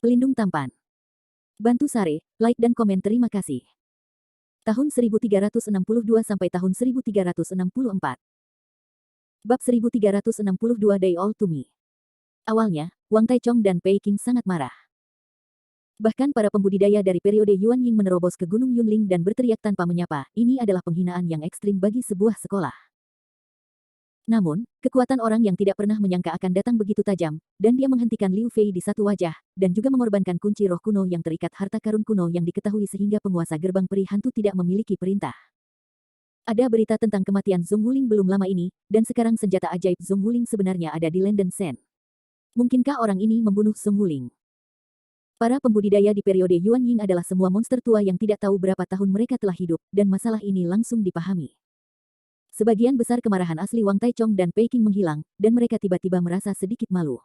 Pelindung tampan. Bantu share, like dan komen terima kasih. Tahun 1362 sampai tahun 1364. Bab 1362 Day All to Me. Awalnya, Wang Taichong dan Pei Qing sangat marah. Bahkan para pembudidaya dari periode Yuan Ying menerobos ke Gunung Yunling dan berteriak tanpa menyapa, ini adalah penghinaan yang ekstrim bagi sebuah sekolah. Namun, kekuatan orang yang tidak pernah menyangka akan datang begitu tajam, dan dia menghentikan Liu Fei di satu wajah, dan juga mengorbankan kunci roh kuno yang terikat harta karun kuno yang diketahui sehingga penguasa gerbang peri hantu tidak memiliki perintah. Ada berita tentang kematian Zhong Wuling belum lama ini, dan sekarang senjata ajaib Zhong Wuling sebenarnya ada di Landen Sen. Mungkinkah orang ini membunuh Zhong Wuling? Para pembudidaya di periode Yuan Ying adalah semua monster tua yang tidak tahu berapa tahun mereka telah hidup, dan masalah ini langsung dipahami. Sebagian besar kemarahan asli Wang Taichong dan Pei Qing menghilang, dan mereka tiba-tiba merasa sedikit malu.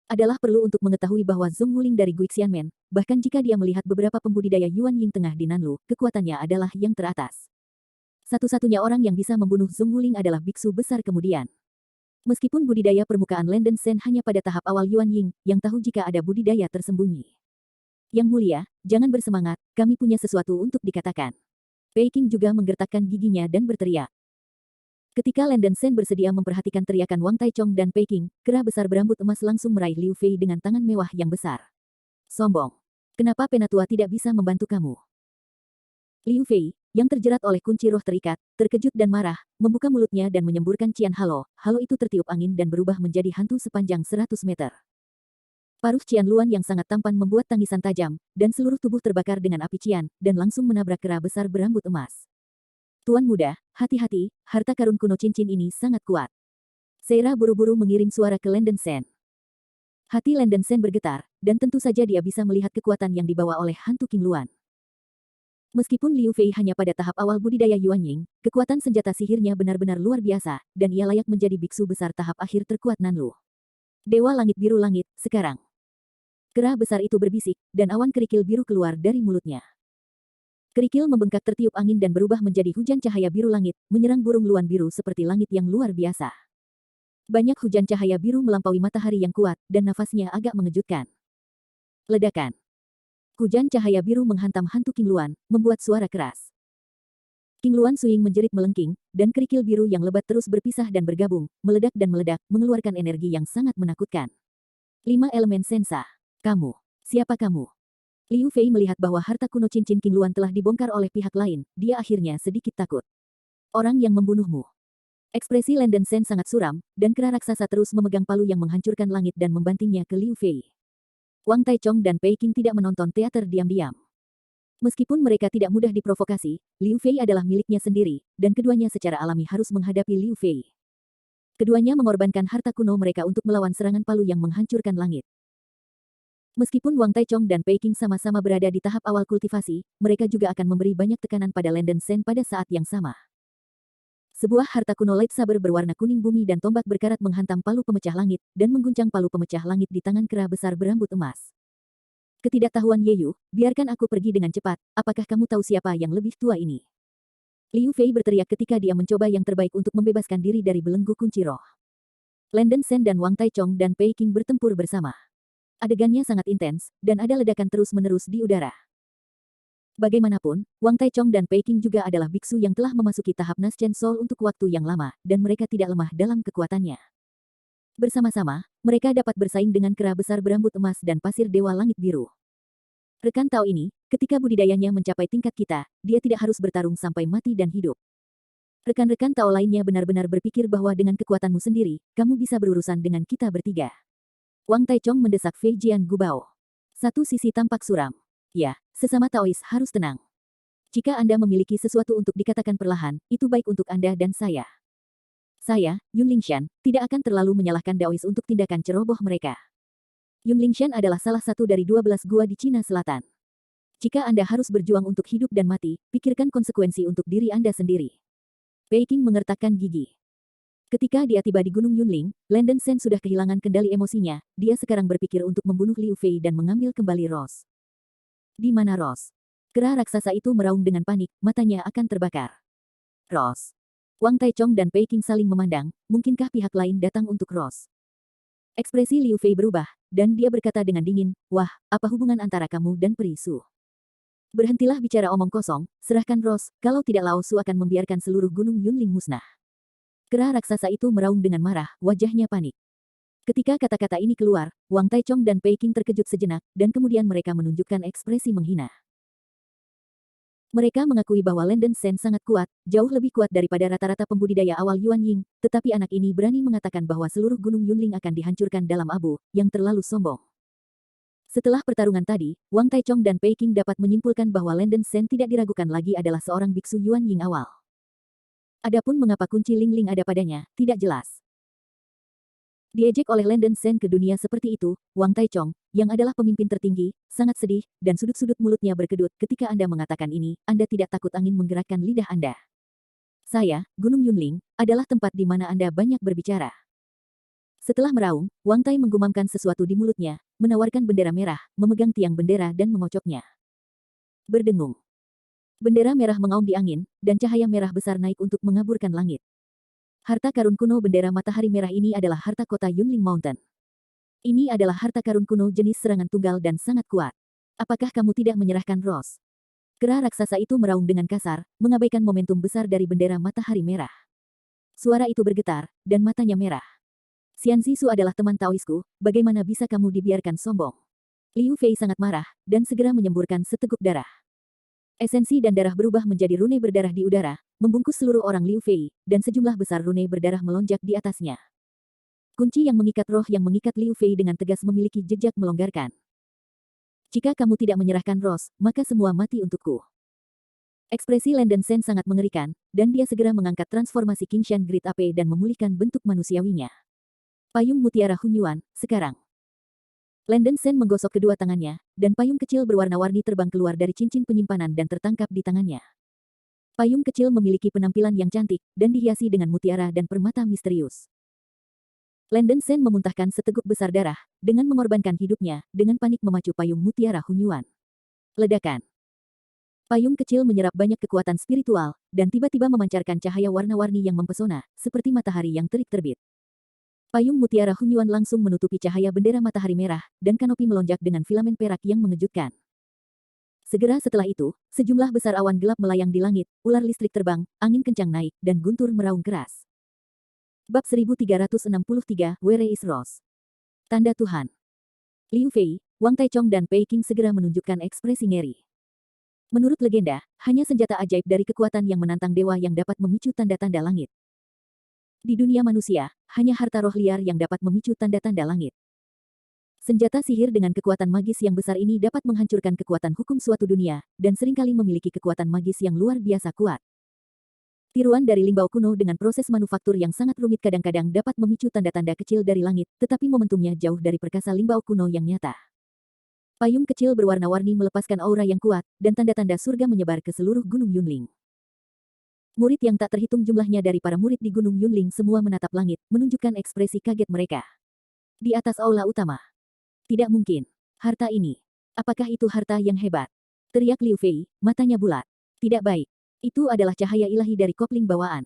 Adalah perlu untuk mengetahui bahwa Zhong Wuling dari Guixianmen, bahkan jika dia melihat beberapa pembudidaya Yuan Ying tengah di Nanlu, kekuatannya adalah yang teratas. Satu-satunya orang yang bisa membunuh Zhong Wuling adalah biksu besar kemudian. Meskipun budidaya permukaan Landen Sen hanya pada tahap awal Yuan Ying, yang tahu jika ada budidaya tersembunyi. Yang mulia, jangan bersemangat, kami punya sesuatu untuk dikatakan. Pei Qing juga menggertakkan giginya dan berteriak. Ketika Landen Sen bersedia memperhatikan teriakan Wang Taichong dan Pei Qing, kera besar berambut emas langsung meraih Liu Fei dengan tangan mewah yang besar. Sombong. Kenapa Penatua tidak bisa membantu kamu? Liu Fei, yang terjerat oleh kunci roh terikat, terkejut dan marah, membuka mulutnya dan menyemburkan cian halo. Halo itu tertiup angin dan berubah menjadi hantu sepanjang 100 meter. Paruh cian luan yang sangat tampan membuat tangisan tajam, dan seluruh tubuh terbakar dengan api cian, dan langsung menabrak kera besar berambut emas. Tuan muda, hati-hati, harta karun kuno cincin ini sangat kuat. Seira buru-buru mengirim suara ke Landen Sen. Hati Landen Sen bergetar, dan tentu saja dia bisa melihat kekuatan yang dibawa oleh hantu King Luan. Meskipun Liu Fei hanya pada tahap awal budidaya Yuan Ying, kekuatan senjata sihirnya benar-benar luar biasa, dan ia layak menjadi biksu besar tahap akhir terkuat Nanlu. Dewa Langit Biru Langit, sekarang. Kera besar itu berbisik, dan awan kerikil biru keluar dari mulutnya. Kerikil membengkak tertiup angin dan berubah menjadi hujan cahaya biru langit, menyerang burung luan biru seperti langit yang luar biasa. Banyak hujan cahaya biru melampaui matahari yang kuat, dan nafasnya agak mengejutkan. Ledakan. Hujan cahaya biru menghantam hantu King Luan, membuat suara keras. King Luan Suing menjerit melengking, dan kerikil biru yang lebat terus berpisah dan bergabung, meledak dan meledak, mengeluarkan energi yang sangat menakutkan. 5 elemen sensa. Kamu. Siapa kamu? Liu Fei melihat bahwa harta kuno cincin King Luan telah dibongkar oleh pihak lain, dia akhirnya sedikit takut. Orang yang membunuhmu. Ekspresi Landen Sen sangat suram, dan kera raksasa terus memegang palu yang menghancurkan langit dan membantingnya ke Liu Fei. Wang Taichong dan Pei Qing tidak menonton teater diam-diam. Meskipun mereka tidak mudah diprovokasi, Liu Fei adalah miliknya sendiri, dan keduanya secara alami harus menghadapi Liu Fei. Keduanya mengorbankan harta kuno mereka untuk melawan serangan palu yang menghancurkan langit. Meskipun Wang Taichong dan Pei Qing sama-sama berada di tahap awal kultivasi, mereka juga akan memberi banyak tekanan pada Landen Sen pada saat yang sama. Sebuah harta kuno lightsaber berwarna kuning bumi dan tombak berkarat menghantam palu pemecah langit, dan mengguncang palu pemecah langit di tangan kera besar berambut emas. Ketidaktahuan Yeyu, biarkan aku pergi dengan cepat, apakah kamu tahu siapa yang lebih tua ini? Liu Fei berteriak ketika dia mencoba yang terbaik untuk membebaskan diri dari belenggu kunci roh. Landen Sen dan Wang Taichong dan Pei Qing bertempur bersama. Adegannya sangat intens, dan ada ledakan terus-menerus di udara. Bagaimanapun, Wang Taichong dan Pei Qing juga adalah biksu yang telah memasuki tahap Naschen Soul untuk waktu yang lama, dan mereka tidak lemah dalam kekuatannya. Bersama-sama, mereka dapat bersaing dengan kera besar berambut emas dan pasir dewa langit biru. Rekan tahu ini, ketika budidayanya mencapai tingkat kita, dia tidak harus bertarung sampai mati dan hidup. Rekan-rekan tahu lainnya benar-benar berpikir bahwa dengan kekuatanmu sendiri, kamu bisa berurusan dengan kita bertiga. Wang Taichong mendesak Fei Jian Gubao. Satu sisi tampak suram. Ya, sesama Taois harus tenang. Jika Anda memiliki sesuatu untuk dikatakan perlahan, itu baik untuk Anda dan saya. Saya, Yun Lingshan, tidak akan terlalu menyalahkan Daois untuk tindakan ceroboh mereka. Yun Lingshan adalah salah satu dari 12 gua di Cina Selatan. Jika Anda harus berjuang untuk hidup dan mati, pikirkan konsekuensi untuk diri Anda sendiri. Pei Qing mengertakkan gigi. Ketika dia tiba di Gunung Yunling, Landen Sen sudah kehilangan kendali emosinya, dia sekarang berpikir untuk membunuh Liu Fei dan mengambil kembali Rose. Di mana Rose? Kera raksasa itu meraung dengan panik, matanya akan terbakar. Rose. Wang Taichong dan Pei Qing saling memandang, mungkinkah pihak lain datang untuk Rose? Ekspresi Liu Fei berubah, dan dia berkata dengan dingin, "Wah, apa hubungan antara kamu dan Peri Su? Berhentilah bicara omong kosong, serahkan Rose, kalau tidak Lao Su akan membiarkan seluruh gunung Yunling musnah." Kera raksasa itu meraung dengan marah, wajahnya panik. Ketika kata-kata ini keluar, Wang Taichong dan Pei Qing terkejut sejenak, dan kemudian mereka menunjukkan ekspresi menghina. Mereka mengakui bahwa Landen Shen sangat kuat, jauh lebih kuat daripada rata-rata pembudidaya awal Yuan Ying, tetapi anak ini berani mengatakan bahwa seluruh gunung Yunling akan dihancurkan dalam abu, yang terlalu sombong. Setelah pertarungan tadi, Wang Taichong dan Pei Qing dapat menyimpulkan bahwa Landen Shen tidak diragukan lagi adalah seorang biksu Yuan Ying awal. Adapun mengapa kunci Ling Ling ada padanya, tidak jelas. Diejek oleh Landen Shen ke dunia seperti itu, Wang Taichong, yang adalah pemimpin tertinggi, sangat sedih, dan sudut-sudut mulutnya berkedut ketika Anda mengatakan ini, Anda tidak takut angin menggerakkan lidah Anda. Saya, Gunung Yunling, adalah tempat di mana Anda banyak berbicara. Setelah meraung, Wang Tai menggumamkan sesuatu di mulutnya, menawarkan bendera merah, memegang tiang bendera dan mengocoknya. Berdengung. Bendera merah mengaum di angin, dan cahaya merah besar naik untuk mengaburkan langit. Harta karun kuno bendera matahari merah ini adalah harta kota Yunling Mountain. Ini adalah harta karun kuno jenis serangan tunggal dan sangat kuat. Apakah kamu tidak menyerahkan Rose? Kera raksasa itu meraung dengan kasar, mengabaikan momentum besar dari bendera matahari merah. Suara itu bergetar, dan matanya merah. Xian Zisu adalah teman Taoisku, bagaimana bisa kamu dibiarkan sombong? Liu Fei sangat marah, dan segera menyemburkan seteguk darah. Esensi dan darah berubah menjadi rune berdarah di udara, membungkus seluruh orang Liu Fei, dan sejumlah besar rune berdarah melonjak di atasnya. Kunci yang mengikat roh yang mengikat Liu Fei dengan tegas memiliki jejak melonggarkan. Jika kamu tidak menyerahkan Rose, maka semua mati untukku. Ekspresi Landen Shen sangat mengerikan, dan dia segera mengangkat transformasi Qingshan Great Ape dan memulihkan bentuk manusiawinya. Payung Mutiara Hunyuan, sekarang. Landen Shen menggosok kedua tangannya, dan payung kecil berwarna-warni terbang keluar dari cincin penyimpanan dan tertangkap di tangannya. Payung kecil memiliki penampilan yang cantik, dan dihiasi dengan mutiara dan permata misterius. Landen Shen memuntahkan seteguk besar darah, dengan mengorbankan hidupnya, dengan panik memacu payung Mutiara Hunyuan. Ledakan. Payung kecil menyerap banyak kekuatan spiritual, dan tiba-tiba memancarkan cahaya warna-warni yang mempesona, seperti matahari yang terik-terbit. Payung Mutiara Hunyuan langsung menutupi cahaya bendera matahari merah, dan kanopi melonjak dengan filamen perak yang mengejutkan. Segera setelah itu, sejumlah besar awan gelap melayang di langit, ular listrik terbang, angin kencang naik, dan guntur meraung keras. Bab 1363, Where is Rose? Tanda Tuhan. Liu Fei, Wang Taichong dan Pei Qing segera menunjukkan ekspresi ngeri. Menurut legenda, hanya senjata ajaib dari kekuatan yang menantang dewa yang dapat memicu tanda-tanda langit. Di dunia manusia, hanya harta roh liar yang dapat memicu tanda-tanda langit. Senjata sihir dengan kekuatan magis yang besar ini dapat menghancurkan kekuatan hukum suatu dunia, dan seringkali memiliki kekuatan magis yang luar biasa kuat. Tiruan dari limbau kuno dengan proses manufaktur yang sangat rumit kadang-kadang dapat memicu tanda-tanda kecil dari langit, tetapi momentumnya jauh dari perkasa limbau kuno yang nyata. Payung kecil berwarna-warni melepaskan aura yang kuat, dan tanda-tanda surga menyebar ke seluruh gunung Yunling. Murid yang tak terhitung jumlahnya dari para murid di Gunung Yunling semua menatap langit, menunjukkan ekspresi kaget mereka. Di atas aula utama. Tidak mungkin. Harta ini. Apakah itu harta yang hebat? Teriak Liu Fei, matanya bulat. Tidak baik. Itu adalah cahaya ilahi dari kopling bawaan.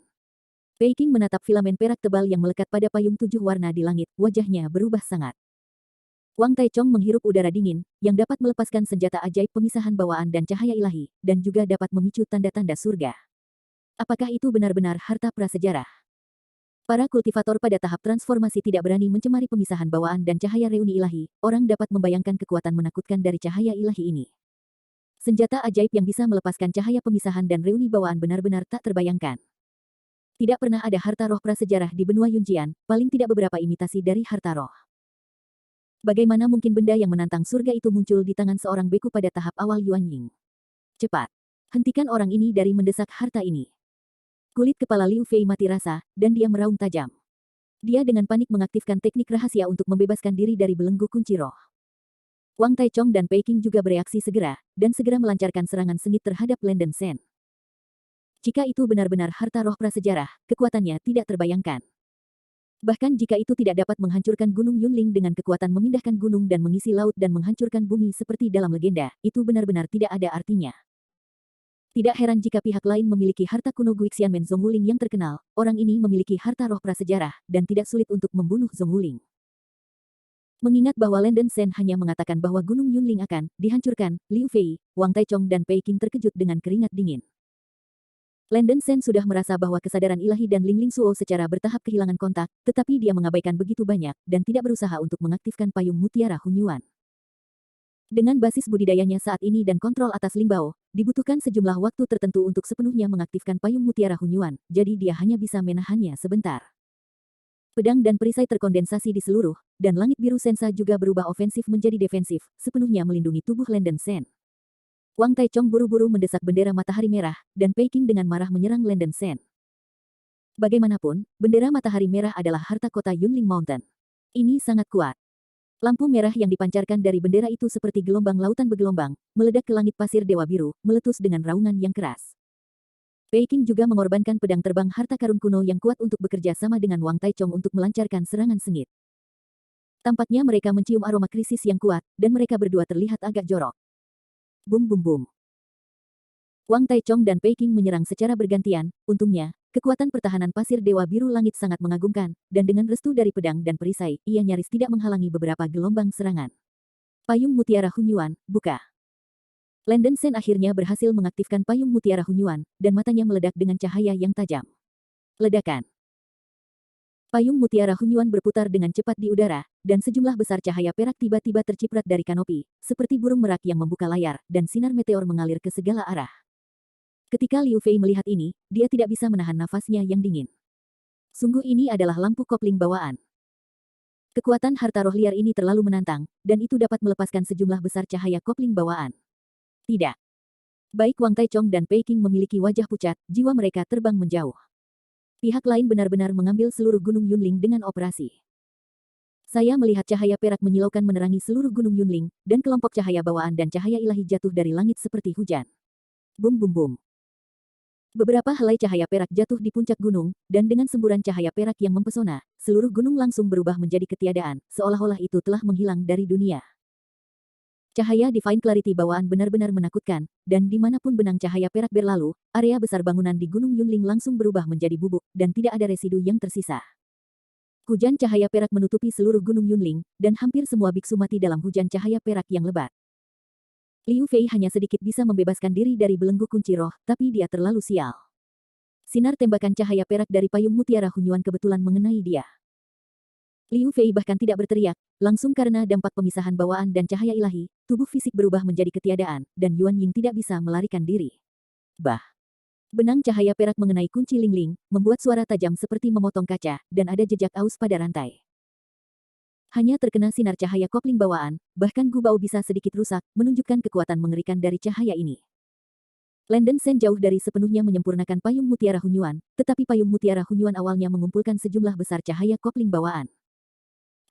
Pei Qing menatap filamen perak tebal yang melekat pada payung 7 warna di langit, wajahnya berubah sangat. Wang Taichong menghirup udara dingin, yang dapat melepaskan senjata ajaib pemisahan bawaan dan cahaya ilahi, dan juga dapat memicu tanda-tanda surga. Apakah itu benar-benar harta prasejarah? Para kultivator pada tahap transformasi tidak berani mencemari pemisahan bawaan dan cahaya reuni ilahi, orang dapat membayangkan kekuatan menakutkan dari cahaya ilahi ini. Senjata ajaib yang bisa melepaskan cahaya pemisahan dan reuni bawaan benar-benar tak terbayangkan. Tidak pernah ada harta roh prasejarah di benua Yunjian, paling tidak beberapa imitasi dari harta roh. Bagaimana mungkin benda yang menantang surga itu muncul di tangan seorang beku pada tahap awal Yuan Ying? Cepat. Hentikan orang ini dari mendesak harta ini. Kulit kepala Liu Fei mati rasa, dan dia meraung tajam. Dia dengan panik mengaktifkan teknik rahasia untuk membebaskan diri dari belenggu kunci roh. Wang Taichong dan Pei Qing juga bereaksi segera, dan segera melancarkan serangan sengit terhadap Landen Shen. Jika itu benar-benar harta roh prasejarah, kekuatannya tidak terbayangkan. Bahkan jika itu tidak dapat menghancurkan Gunung Yunling dengan kekuatan memindahkan gunung dan mengisi laut dan menghancurkan bumi seperti dalam legenda, itu benar-benar tidak ada artinya. Tidak heran jika pihak lain memiliki harta kuno Guixianmen Zongwuling yang terkenal, orang ini memiliki harta roh prasejarah, dan tidak sulit untuk membunuh Zongwuling. Mengingat bahwa Landen Sen hanya mengatakan bahwa Gunung Yunling akan dihancurkan, Liu Fei, Wang Taichong dan Pei Qing terkejut dengan keringat dingin. Landen Sen sudah merasa bahwa kesadaran ilahi dan Ling Ling Suo secara bertahap kehilangan kontak, tetapi dia mengabaikan begitu banyak, dan tidak berusaha untuk mengaktifkan payung mutiara Hunyuan. Dengan basis budidayanya saat ini dan kontrol atas Ling Bao, dibutuhkan sejumlah waktu tertentu untuk sepenuhnya mengaktifkan payung mutiara Hunyuan, jadi dia hanya bisa menahannya sebentar. Pedang dan perisai terkondensasi di seluruh, dan langit biru sensa juga berubah ofensif menjadi defensif, sepenuhnya melindungi tubuh Landen Sen. Wang Taichong buru-buru mendesak bendera matahari merah, dan Pei Qing dengan marah menyerang Landen Sen. Bagaimanapun, bendera matahari merah adalah harta kota Yunling Mountain. Ini sangat kuat. Lampu merah yang dipancarkan dari bendera itu seperti gelombang lautan bergelombang, meledak ke langit pasir dewa biru, meletus dengan raungan yang keras. Pei Qing juga mengorbankan pedang terbang harta karun kuno yang kuat untuk bekerja sama dengan Wang Taichong untuk melancarkan serangan sengit. Tampaknya mereka mencium aroma krisis yang kuat, dan mereka berdua terlihat agak jorok. Bum bum bum. Wang Taichong dan Pei Qing menyerang secara bergantian, untungnya, kekuatan pertahanan pasir dewa biru langit sangat mengagumkan, dan dengan restu dari pedang dan perisai, ia nyaris tidak menghalangi beberapa gelombang serangan. Payung mutiara Hunyuan, buka. Landen Sen akhirnya berhasil mengaktifkan payung mutiara Hunyuan, dan matanya meledak dengan cahaya yang tajam. Ledakan. Payung mutiara Hunyuan berputar dengan cepat di udara, dan sejumlah besar cahaya perak tiba-tiba terciprat dari kanopi, seperti burung merak yang membuka layar, dan sinar meteor mengalir ke segala arah. Ketika Liu Fei melihat ini, dia tidak bisa menahan nafasnya yang dingin. Sungguh ini adalah lampu kopling bawaan. Kekuatan harta roh liar ini terlalu menantang, dan itu dapat melepaskan sejumlah besar cahaya kopling bawaan. Tidak. Baik Wang Taichong dan Pei Qing memiliki wajah pucat, jiwa mereka terbang menjauh. Pihak lain benar-benar mengambil seluruh gunung Yunling dengan operasi. Saya melihat cahaya perak menyilaukan menerangi seluruh gunung Yunling, dan kelompok cahaya bawaan dan cahaya ilahi jatuh dari langit seperti hujan. Bum bum bum. Beberapa helai cahaya perak jatuh di puncak gunung, dan dengan semburan cahaya perak yang mempesona, seluruh gunung langsung berubah menjadi ketiadaan, seolah-olah itu telah menghilang dari dunia. Cahaya Divine Clarity bawaan benar-benar menakutkan, dan dimanapun benang cahaya perak berlalu, area besar bangunan di Gunung Yunling langsung berubah menjadi bubuk, dan tidak ada residu yang tersisa. Hujan cahaya perak menutupi seluruh Gunung Yunling, dan hampir semua biksu mati dalam hujan cahaya perak yang lebat. Liu Fei hanya sedikit bisa membebaskan diri dari belenggu kunci roh, tapi dia terlalu sial. Sinar tembakan cahaya perak dari payung mutiara Hunyuan kebetulan mengenai dia. Liu Fei bahkan tidak berteriak, langsung karena dampak pemisahan bawaan dan cahaya ilahi, tubuh fisik berubah menjadi ketiadaan, dan Yuan Ying tidak bisa melarikan diri. Bah! Benang cahaya perak mengenai kunci Ling Ling, membuat suara tajam seperti memotong kaca, dan ada jejak aus pada rantai. Hanya terkena sinar cahaya kopling bawaan, bahkan gubau bisa sedikit rusak, menunjukkan kekuatan mengerikan dari cahaya ini. Landen Sen jauh dari sepenuhnya menyempurnakan payung mutiara Hunyuan, tetapi payung mutiara Hunyuan awalnya mengumpulkan sejumlah besar cahaya kopling bawaan.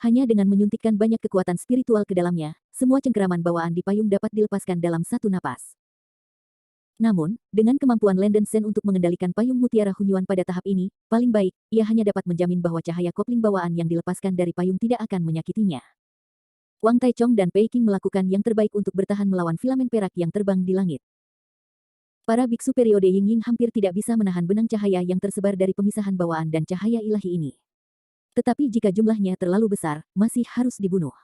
Hanya dengan menyuntikkan banyak kekuatan spiritual ke dalamnya, semua cengkeraman bawaan di payung dapat dilepaskan dalam satu napas. Namun, dengan kemampuan Landen Sen untuk mengendalikan payung mutiara Hunyuan pada tahap ini, paling baik, ia hanya dapat menjamin bahwa cahaya kopling bawaan yang dilepaskan dari payung tidak akan menyakitinya. Wang Taichong dan Pei Qing melakukan yang terbaik untuk bertahan melawan filamen perak yang terbang di langit. Para biksu periode Ying Ying hampir tidak bisa menahan benang cahaya yang tersebar dari pemisahan bawaan dan cahaya ilahi ini. Tetapi jika jumlahnya terlalu besar, masih harus dibunuh.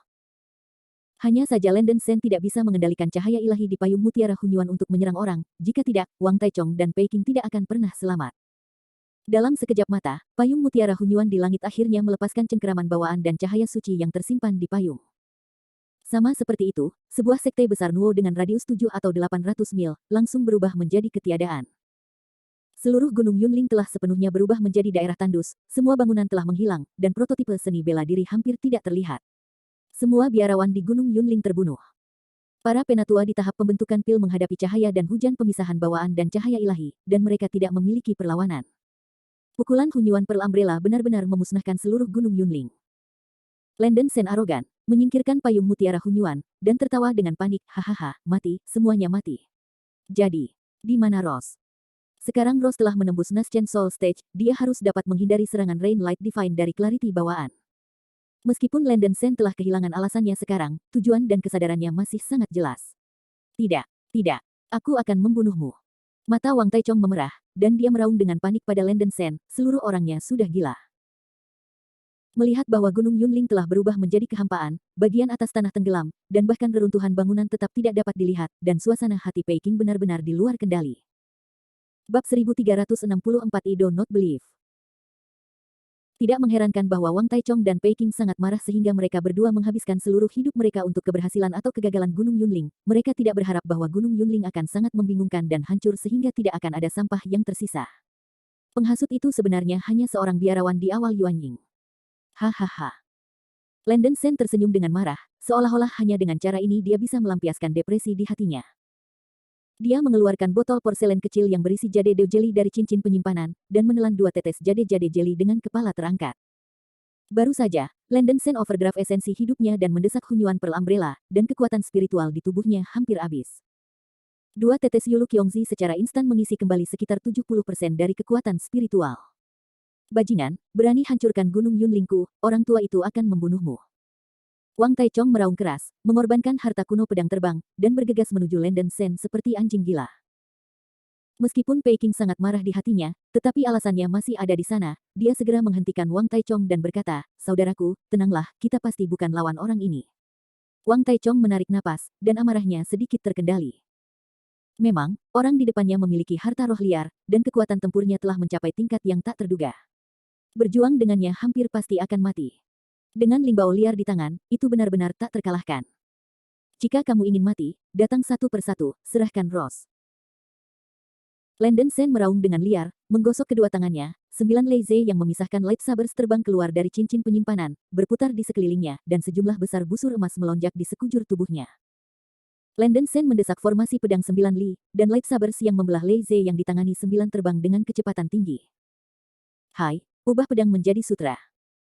Hanya saja Landen Sen tidak bisa mengendalikan cahaya ilahi di payung mutiara Hunyuan untuk menyerang orang, jika tidak, Wang Taichong dan Pei Qing tidak akan pernah selamat. Dalam sekejap mata, payung mutiara Hunyuan di langit akhirnya melepaskan cengkeraman bawaan dan cahaya suci yang tersimpan di payung. Sama seperti itu, sebuah sekte besar Nuo dengan radius 7 atau 800 mil, langsung berubah menjadi ketiadaan. Seluruh Gunung Yunling telah sepenuhnya berubah menjadi daerah tandus, semua bangunan telah menghilang, dan prototipe seni bela diri hampir tidak terlihat. Semua biarawan di Gunung Yunling terbunuh. Para penatua di tahap pembentukan pil menghadapi cahaya dan hujan pemisahan bawaan dan cahaya ilahi, dan mereka tidak memiliki perlawanan. Pukulan Hunyuan Pearl Umbrella benar-benar memusnahkan seluruh Gunung Yunling. Landen Sen arogan, menyingkirkan payung mutiara Hunyuan, dan tertawa dengan panik, hahaha, mati, semuanya mati. Jadi, di mana Rose? Sekarang Rose telah menembus Naschen Soul Stage, dia harus dapat menghindari serangan Rain Light Divine dari Clarity bawaan. Meskipun Landen Sen telah kehilangan alasannya sekarang, tujuan dan kesadarannya masih sangat jelas. Tidak, tidak, aku akan membunuhmu. Mata Wang Taichong memerah, dan dia meraung dengan panik pada Landen Sen, seluruh orangnya sudah gila. Melihat bahwa Gunung Yunling telah berubah menjadi kehampaan, bagian atas tanah tenggelam, dan bahkan reruntuhan bangunan tetap tidak dapat dilihat, dan suasana hati Peking benar-benar di luar kendali. Bab 1364 I do not believe. Tidak mengherankan bahwa Wang Taichong dan Peking sangat marah sehingga mereka berdua menghabiskan seluruh hidup mereka untuk keberhasilan atau kegagalan Gunung Yunling. Mereka tidak berharap bahwa Gunung Yunling akan sangat membingungkan dan hancur sehingga tidak akan ada sampah yang tersisa. Penghasut itu sebenarnya hanya seorang biarawan di awal Yuanying. Hahaha. Landen Sen tersenyum dengan marah, seolah-olah hanya dengan cara ini dia bisa melampiaskan depresi di hatinya. Dia mengeluarkan botol porselen kecil yang berisi jade de jelly dari cincin penyimpanan, dan menelan 2 tetes jade-jade jelly dengan kepala terangkat. Baru saja, Landen Sen overdraft esensi hidupnya dan mendesak Hunyuan Pearl Umbrella, dan kekuatan spiritual di tubuhnya hampir habis. 2 tetes Yuluk Yongzi secara instan mengisi kembali sekitar 70% dari kekuatan spiritual. Bajingan, berani hancurkan Gunung Yunlingku, orang tua itu akan membunuhmu. Wang Taichong meraung keras, mengorbankan harta kuno pedang terbang, dan bergegas menuju Landen Sen seperti anjing gila. Meskipun Peking sangat marah di hatinya, tetapi alasannya masih ada di sana, dia segera menghentikan Wang Taichong dan berkata, "Saudaraku, tenanglah, kita pasti bukan lawan orang ini." Wang Taichong menarik napas, dan amarahnya sedikit terkendali. Memang, orang di depannya memiliki harta roh liar, dan kekuatan tempurnya telah mencapai tingkat yang tak terduga. Berjuang dengannya hampir pasti akan mati. Dengan limbau liar di tangan, itu benar-benar tak terkalahkan. Jika kamu ingin mati, datang satu persatu, serahkan Rose. Landen Sen meraung dengan liar, menggosok kedua tangannya, 9 laser yang memisahkan lightsabers terbang keluar dari cincin penyimpanan, berputar di sekelilingnya, dan sejumlah besar busur emas melonjak di sekujur tubuhnya. Landen Sen mendesak formasi pedang 9 li, dan lightsabers yang membelah laser yang ditangani 9 terbang dengan kecepatan tinggi. Hai, ubah pedang menjadi sutra.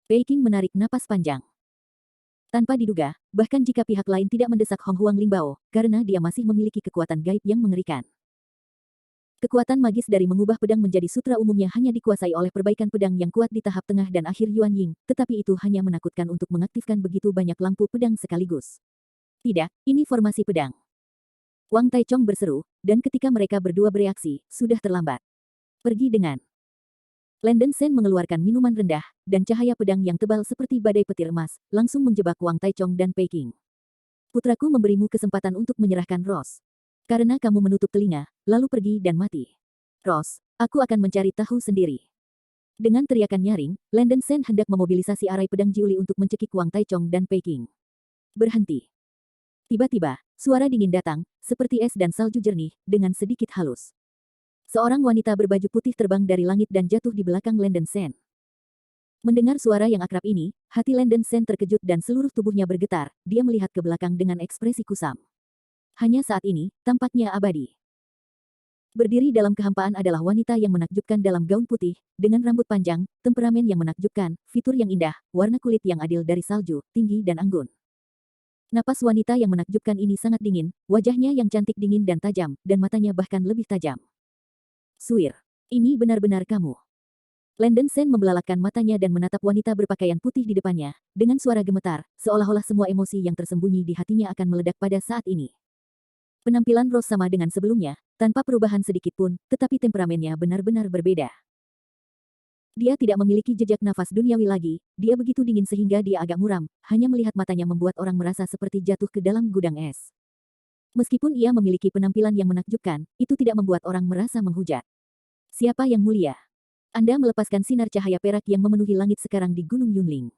Peking menarik napas panjang. Tanpa diduga, bahkan jika pihak lain tidak mendesak Hong Huang Lingbao, karena dia masih memiliki kekuatan gaib yang mengerikan. Kekuatan magis dari mengubah pedang menjadi sutra umumnya hanya dikuasai oleh perbaikan pedang yang kuat di tahap tengah dan akhir Yuan Ying, tetapi itu hanya menakutkan untuk mengaktifkan begitu banyak lampu pedang sekaligus. Tidak, ini formasi pedang. Wang Taichong berseru, dan ketika mereka berdua bereaksi, sudah terlambat. Pergi dengan. Landen Sen mengeluarkan minuman rendah, dan cahaya pedang yang tebal seperti badai petir emas, langsung menjebak Wang Taichong dan Peking. Putraku memberimu kesempatan untuk menyerahkan Rose. Karena kamu menutup telinga, lalu pergi dan mati. Rose, aku akan mencari tahu sendiri. Dengan teriakan nyaring, Landen Sen hendak memobilisasi arai pedang Jiuli untuk mencekik Wang Taichong dan Peking. Berhenti. Tiba-tiba, suara dingin datang, seperti es dan salju jernih, dengan sedikit halus. Seorang wanita berbaju putih terbang dari langit dan jatuh di belakang Landen Sen. Mendengar suara yang akrab ini, hati Landen Sen terkejut dan seluruh tubuhnya bergetar, dia melihat ke belakang dengan ekspresi kusam. Hanya saat ini, tampaknya abadi. Berdiri dalam kehampaan adalah wanita yang menakjubkan dalam gaun putih, dengan rambut panjang, temperamen yang menakjubkan, fitur yang indah, warna kulit yang adil dari salju, tinggi dan anggun. Napas wanita yang menakjubkan ini sangat dingin, wajahnya yang cantik dingin dan tajam, dan matanya bahkan lebih tajam. Suir, ini benar-benar kamu. Landen Sen membelalakan matanya dan menatap wanita berpakaian putih di depannya, dengan suara gemetar, seolah-olah semua emosi yang tersembunyi di hatinya akan meledak pada saat ini. Penampilan Rose sama dengan sebelumnya, tanpa perubahan sedikit pun, tetapi temperamennya benar-benar berbeda. Dia tidak memiliki jejak nafas duniawi lagi, dia begitu dingin sehingga dia agak muram, hanya melihat matanya membuat orang merasa seperti jatuh ke dalam gudang es. Meskipun ia memiliki penampilan yang menakjubkan, itu tidak membuat orang merasa menghujat. Siapa yang mulia? Anda melepaskan sinar cahaya perak yang memenuhi langit sekarang di Gunung Yunling.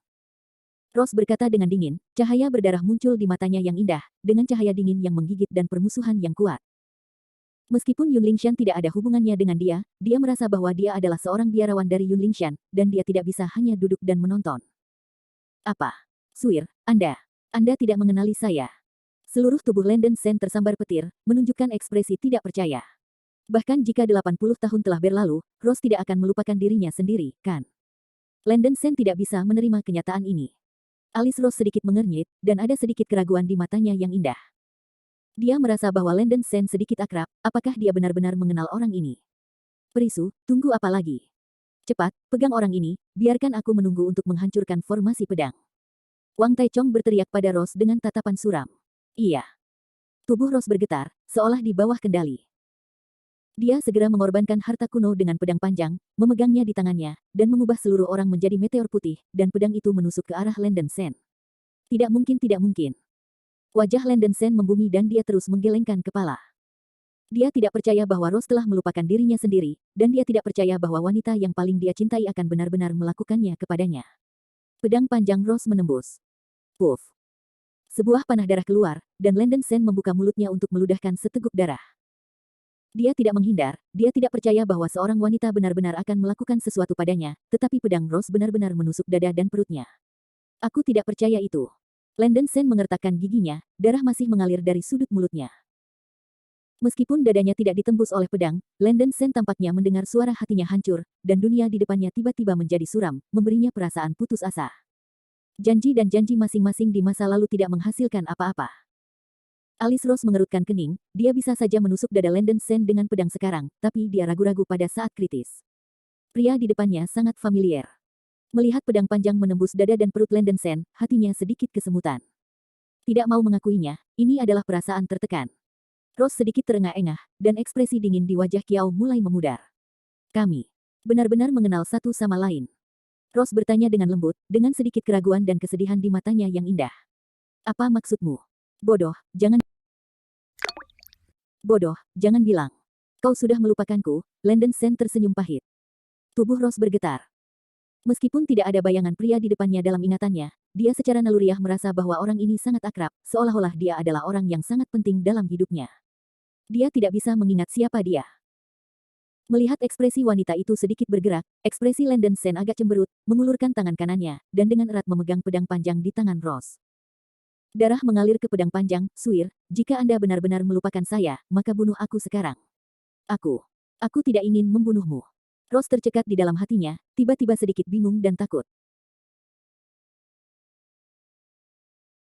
Rose berkata dengan dingin, cahaya berdarah muncul di matanya yang indah, dengan cahaya dingin yang menggigit dan permusuhan yang kuat. Meskipun Yun Lingshan tidak ada hubungannya dengan dia merasa bahwa dia adalah seorang biarawan dari Yun Lingshan, dan dia tidak bisa hanya duduk dan menonton. Apa? Suir, Anda tidak mengenali saya. Seluruh tubuh Landen Sen tersambar petir, menunjukkan ekspresi tidak percaya. Bahkan jika 80 tahun telah berlalu, Rose tidak akan melupakan dirinya sendiri, kan? Landen Sen tidak bisa menerima kenyataan ini. Alis Rose sedikit mengernyit, dan ada sedikit keraguan di matanya yang indah. Dia merasa bahwa Landen Sen sedikit akrab, apakah dia benar-benar mengenal orang ini? Perisu, tunggu apa lagi? Cepat, pegang orang ini, biarkan aku menunggu untuk menghancurkan formasi pedang. Wang Taichong berteriak pada Rose dengan tatapan suram. Iya. Tubuh Rose bergetar, seolah di bawah kendali. Dia segera mengorbankan harta kuno dengan pedang panjang, memegangnya di tangannya, dan mengubah seluruh orang menjadi meteor putih, dan pedang itu menusuk ke arah Landen Sen. Tidak mungkin, tidak mungkin. Wajah Landen Sen membumi dan dia terus menggelengkan kepala. Dia tidak percaya bahwa Rose telah melupakan dirinya sendiri, dan dia tidak percaya bahwa wanita yang paling dia cintai akan benar-benar melakukannya kepadanya. Pedang panjang Rose menembus. Puff. Sebuah panah darah keluar, dan Landen Sen membuka mulutnya untuk meludahkan seteguk darah. Dia tidak menghindar, dia tidak percaya bahwa seorang wanita benar-benar akan melakukan sesuatu padanya, tetapi pedang Rose benar-benar menusuk dada dan perutnya. Aku tidak percaya itu. Landen Sen mengertakkan giginya, darah masih mengalir dari sudut mulutnya. Meskipun dadanya tidak ditembus oleh pedang, Landen Sen tampaknya mendengar suara hatinya hancur, dan dunia di depannya tiba-tiba menjadi suram, memberinya perasaan putus asa. Janji dan janji masing-masing di masa lalu tidak menghasilkan apa-apa. Alis Rose mengerutkan kening, dia bisa saja menusuk dada Landen Sen dengan pedang sekarang, tapi dia ragu-ragu pada saat kritis. Pria di depannya sangat familiar. Melihat pedang panjang menembus dada dan perut Landen Sen, hatinya sedikit kesemutan. Tidak mau mengakuinya, ini adalah perasaan tertekan. Rose sedikit terengah-engah, dan ekspresi dingin di wajah Kiao mulai memudar. Kami benar-benar mengenal satu sama lain. Rose bertanya dengan lembut, dengan sedikit keraguan dan kesedihan di matanya yang indah. Apa maksudmu? Bodoh, jangan bilang. Kau sudah melupakanku, Landen Sen tersenyum pahit. Tubuh Rose bergetar. Meskipun tidak ada bayangan pria di depannya dalam ingatannya, dia secara naluriah merasa bahwa orang ini sangat akrab, seolah-olah dia adalah orang yang sangat penting dalam hidupnya. Dia tidak bisa mengingat siapa dia. Melihat ekspresi wanita itu sedikit bergerak, ekspresi Landen Sen agak cemberut, mengulurkan tangan kanannya, dan dengan erat memegang pedang panjang di tangan Rose. Darah mengalir ke pedang panjang, suir, jika Anda benar-benar melupakan saya, maka bunuh aku sekarang. Aku tidak ingin membunuhmu. Rose tercekat di dalam hatinya, tiba-tiba sedikit bingung dan takut.